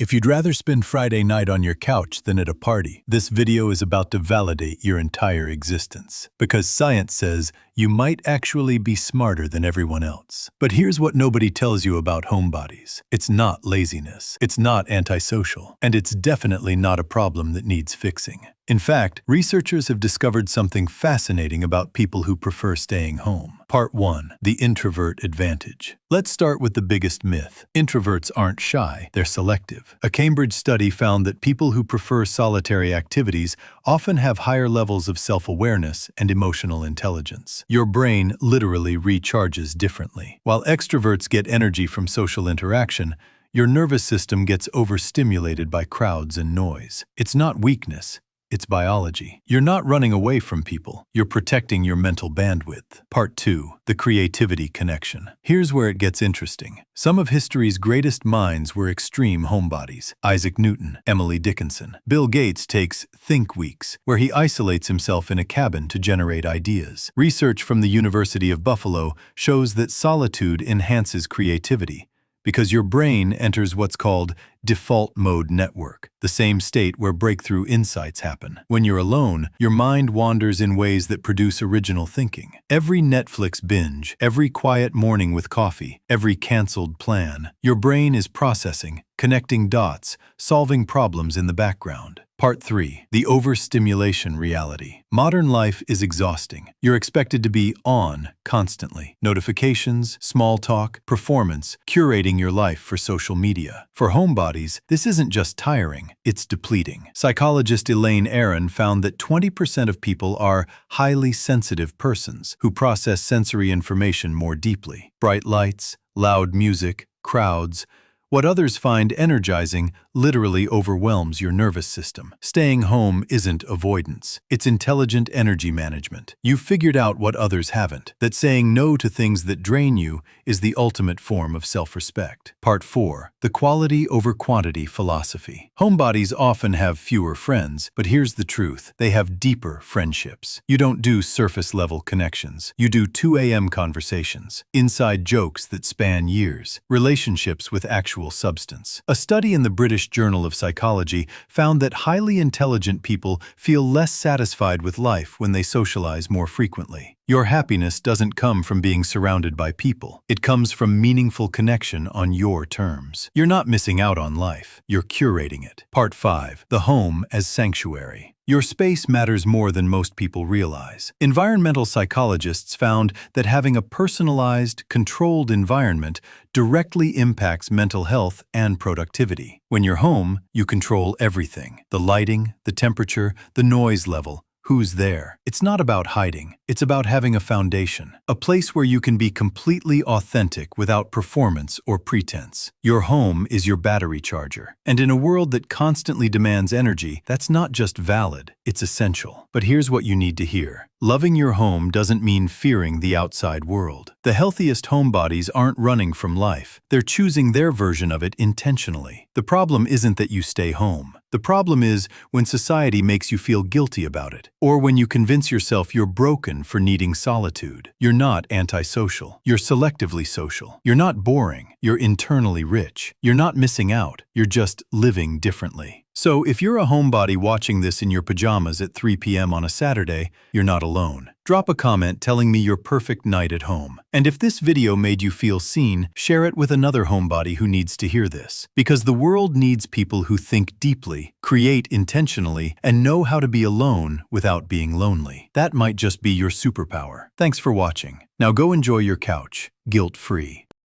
If you'd rather spend Friday night on your couch than at a party, this video is about to validate your entire existence. Because science says you might actually be smarter than everyone else. But here's what nobody tells you about homebodies. It's not laziness, it's not antisocial, and it's definitely not a problem that needs fixing. In fact, researchers have discovered something fascinating about people who prefer staying home. Part 1. The introvert advantage. Let's start with the biggest myth. Introverts aren't shy, they're selective. A Cambridge study found that people who prefer solitary activities often have higher levels of self-awareness and emotional intelligence. Your brain literally recharges differently. While extroverts get energy from social interaction, your nervous system gets overstimulated by crowds and noise. It's not weakness. It's biology. You're not running away from people. You're protecting your mental bandwidth. Part 2. The creativity connection. Here's where it gets interesting. Some of history's greatest minds were extreme homebodies. Isaac Newton, Emily Dickinson. Bill Gates takes think weeks, where he isolates himself in a cabin to generate ideas. Research from the University of Buffalo shows that solitude enhances creativity, because your brain enters what's called default mode network, the same state where breakthrough insights happen. When you're alone, your mind wanders in ways that produce original thinking. Every Netflix binge, every quiet morning with coffee, every canceled plan, your brain is processing, connecting dots, solving problems in the background. Part 3. The overstimulation reality. Modern life is exhausting. You're expected to be on constantly. Notifications, small talk, performance, curating your life for social media. For homebodies, this isn't just tiring, it's depleting. Psychologist Elaine Aron found that 20% of people are highly sensitive persons who process sensory information more deeply. Bright lights, loud music, crowds. What others find energizing literally overwhelms your nervous system. Staying home isn't avoidance. It's intelligent energy management. You've figured out what others haven't, that saying no to things that drain you is the ultimate form of self-respect. Part 4. The quality over quantity philosophy. Homebodies often have fewer friends, but here's the truth. They have deeper friendships. You don't do surface-level connections. You do 2 a.m. conversations, inside jokes that span years, relationships with actual substance. A study in the British Journal of Psychology found that highly intelligent people feel less satisfied with life when they socialize more frequently. Your happiness doesn't come from being surrounded by people. It comes from meaningful connection on your terms. You're not missing out on life. You're curating it. Part 5. The home as sanctuary. Your space matters more than most people realize. Environmental psychologists found that having a personalized, controlled environment directly impacts mental health and productivity. When you're home, you control everything: the lighting, the temperature, the noise level. Who's there? It's not about hiding. It's about having a foundation, a place where you can be completely authentic without performance or pretense. Your home is your battery charger. And in a world that constantly demands energy, that's not just valid, it's essential. But here's what you need to hear. Loving your home doesn't mean fearing the outside world. The healthiest homebodies aren't running from life. They're choosing their version of it intentionally. The problem isn't that you stay home. The problem is when society makes you feel guilty about it, or when you convince yourself you're broken for needing solitude. You're not antisocial. You're selectively social. You're not boring. You're internally rich. You're not missing out. You're just living differently. So if you're a homebody watching this in your pajamas at 3 p.m. on a Saturday, you're not alone. Drop a comment telling me your perfect night at home. And if this video made you feel seen, share it with another homebody who needs to hear this. Because the world needs people who think deeply, create intentionally, and know how to be alone without being lonely. That might just be your superpower. Thanks for watching. Now go enjoy your couch, guilt-free.